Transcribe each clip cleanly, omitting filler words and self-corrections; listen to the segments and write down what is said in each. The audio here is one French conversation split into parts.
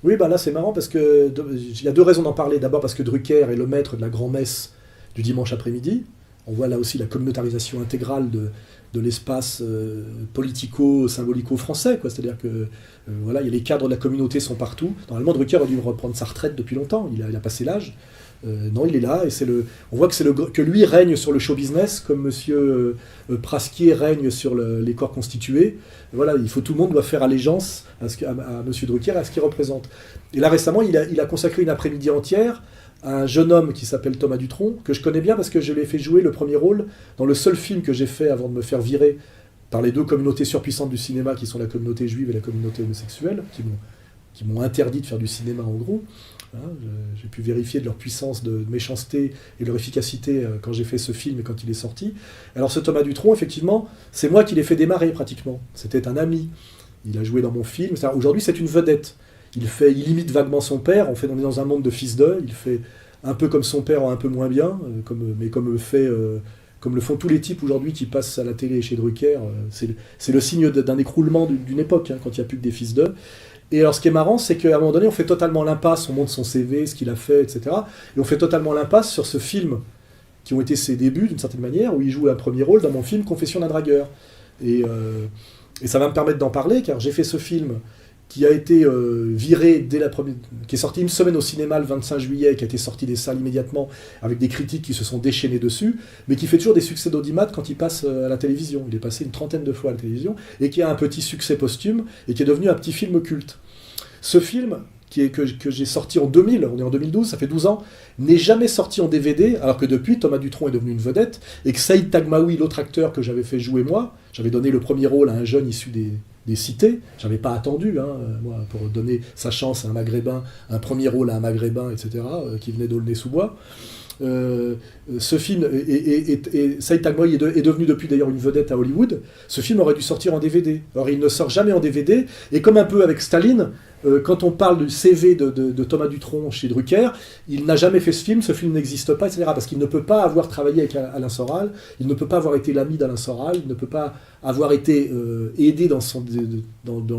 Oui, bah là c'est marrant parce que il y a deux raisons d'en parler. D'abord parce que Drucker est le maître de la grand-messe du dimanche après-midi. On voit là aussi la communautarisation intégrale de l'espace politico-symbolico-français, quoi. C'est-à-dire que voilà, les cadres de la communauté sont partout. Normalement, Drucker a dû reprendre sa retraite depuis longtemps. Il a passé l'âge. Non, il est là et on voit que lui règne sur le show business comme Monsieur Prasquier règne sur les corps constitués. Voilà, tout le monde doit faire allégeance à Monsieur Drucker, à ce qu'il représente. Et là récemment, il a consacré une après-midi entière à un jeune homme qui s'appelle Thomas Dutronc, que je connais bien parce que je l'ai fait jouer le premier rôle dans le seul film que j'ai fait avant de me faire virer par les deux communautés surpuissantes du cinéma qui sont la communauté juive et la communauté homosexuelle, qui m'ont interdit de faire du cinéma en gros. Hein, j'ai pu vérifier de leur puissance de méchanceté et de leur efficacité quand j'ai fait ce film et quand il est sorti. Alors ce Thomas Dutronc, effectivement, c'est moi qui l'ai fait démarrer pratiquement. C'était un ami. Il a joué dans mon film. Aujourd'hui, c'est une vedette. Il imite vaguement son père. On est dans un monde de fils d'eux. Il fait un peu comme son père, un peu moins bien, comme le font tous les types aujourd'hui qui passent à la télé chez Drucker. C'est le signe d'un écroulement d'une époque, hein, quand il n'y a plus que des fils d'eux. Et alors ce qui est marrant, c'est qu'à un moment donné, on fait totalement l'impasse, on montre son CV, ce qu'il a fait, etc. Et on fait totalement l'impasse sur ce film, qui ont été ses débuts d'une certaine manière, où il joue un premier rôle dans mon film Confession d'un dragueur. Et ça va me permettre d'en parler, car j'ai fait ce film qui a été viré dès la première, qui est sorti une semaine au cinéma le 25 juillet, qui a été sorti des salles immédiatement, avec des critiques qui se sont déchaînées dessus, mais qui fait toujours des succès d'audimat quand il passe à la télévision. Il est passé une trentaine de fois à la télévision, et qui a un petit succès posthume, et qui est devenu un petit film culte. Ce film, que j'ai sorti en 2000, on est en 2012, ça fait 12 ans, n'est jamais sorti en DVD, alors que depuis, Thomas Dutronc est devenu une vedette, et que Saïd Tagmaoui, l'autre acteur que j'avais fait jouer moi, j'avais donné le premier rôle à un jeune issu des cités, j'avais pas attendu, hein, moi, pour donner sa chance à un maghrébin, un premier rôle à un maghrébin, etc., qui venait d'Aulnay-sous-Bois. Ce film, et Saïd Tagmaoui est devenu depuis d'ailleurs une vedette à Hollywood. Ce film aurait dû sortir en DVD. Alors il ne sort jamais en DVD, et comme un peu avec Staline, quand on parle du CV de Thomas Dutronc chez Drucker, il n'a jamais fait ce film n'existe pas, etc. Parce qu'il ne peut pas avoir travaillé avec Alain Soral, il ne peut pas avoir été l'ami d'Alain Soral, il ne peut pas avoir été aidé dans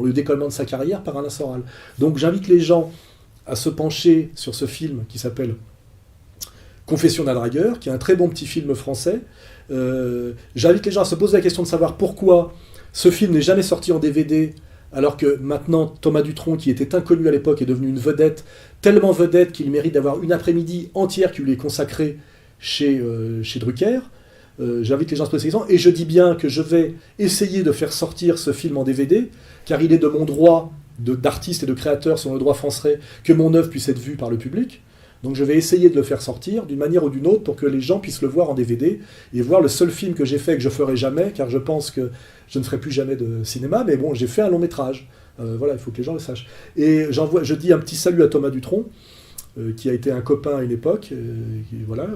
le décollement de sa carrière par Alain Soral. Donc j'invite les gens à se pencher sur ce film qui s'appelle Confession d'un dragueur, qui est un très bon petit film français. J'invite les gens à se poser la question de savoir pourquoi ce film n'est jamais sorti en DVD, alors que maintenant Thomas Dutronc, qui était inconnu à l'époque, est devenu une vedette, tellement vedette qu'il mérite d'avoir une après-midi entière qui lui est consacrée chez Drucker. J'invite les gens à se poser ces questions, et je dis bien que je vais essayer de faire sortir ce film en DVD, car il est de mon droit d'artiste et de créateur sur le droit français que mon œuvre puisse être vue par le public. Donc je vais essayer de le faire sortir d'une manière ou d'une autre pour que les gens puissent le voir en DVD et voir le seul film que j'ai fait et que je ferai jamais, car je pense que je ne ferai plus jamais de cinéma, mais bon, j'ai fait un long métrage. Voilà, il faut que les gens le sachent. Et je dis un petit salut à Thomas Dutronc, qui a été un copain à une époque. Voilà,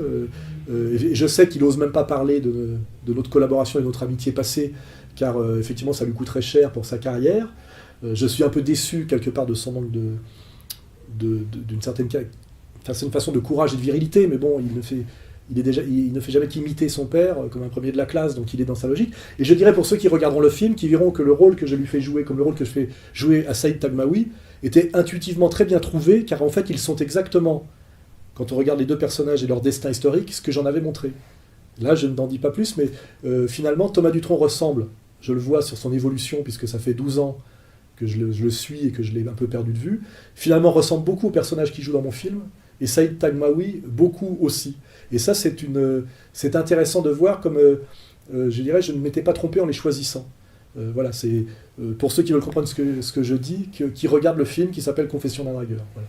et je sais qu'il n'ose même pas parler de notre collaboration et de notre amitié passée, car effectivement ça lui coûterait cher pour sa carrière. Je suis un peu déçu quelque part de son manque d'une certaine... Enfin, c'est une façon de courage et de virilité, mais bon, il ne fait jamais qu'imiter son père comme un premier de la classe, donc il est dans sa logique. Et je dirais pour ceux qui regarderont le film, qui verront que le rôle que je lui fais jouer, comme le rôle que je fais jouer à Saïd Tagmaoui, était intuitivement très bien trouvé, car en fait ils sont exactement, quand on regarde les deux personnages et leur destin historique, ce que j'en avais montré. Là, je n'en dis pas plus, mais finalement, Thomas Dutronc ressemble, je le vois sur son évolution, puisque ça fait 12 ans que je le suis et que je l'ai un peu perdu de vue, finalement ressemble beaucoup au personnage qui joue dans mon film, et Saïd Tagmaoui, beaucoup aussi. Et ça, c'est intéressant de voir comme, je dirais, je ne m'étais pas trompé en les choisissant. Voilà, c'est pour ceux qui veulent comprendre ce que je dis, qui regardent le film qui s'appelle Confession d'un dragueur. Voilà.